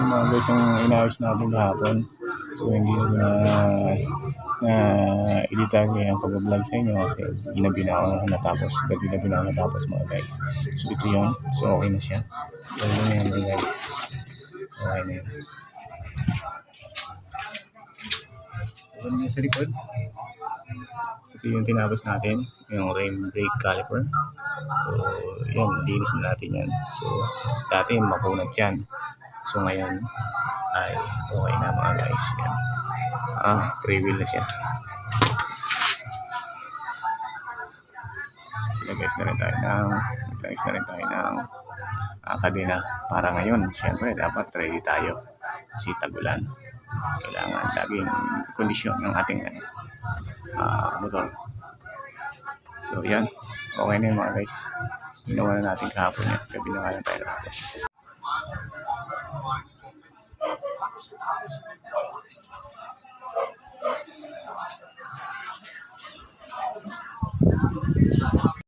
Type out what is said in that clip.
yung mga guys yung inayos natin kahapon. So hindi ko na editan yung pag-vlog sa inyo kasi ginabi na ako natapos. Gabi-gabi na ako natapos mga guys. So ito yun. So okay na siya. Ganda na yan mga guys. Okay na yun. So ano sa likod? Ito yung tinapos natin. Yung rim brake caliper. So yan. Linis na natin yan. So dati makunat yan. So ngayon ay okay na mga guys. Yan. Pre-wheel na siya. Nag-ayos na rin tayo ng kadena para ngayon. Siyempre dapat ready tayo. Kasi tagulan. Kailangan laging kondisyon ng ating motor. So yan. Okay na yun mga guys. Ginawa na natin kahapon yan. Gabi na nga lang tayo nakapos.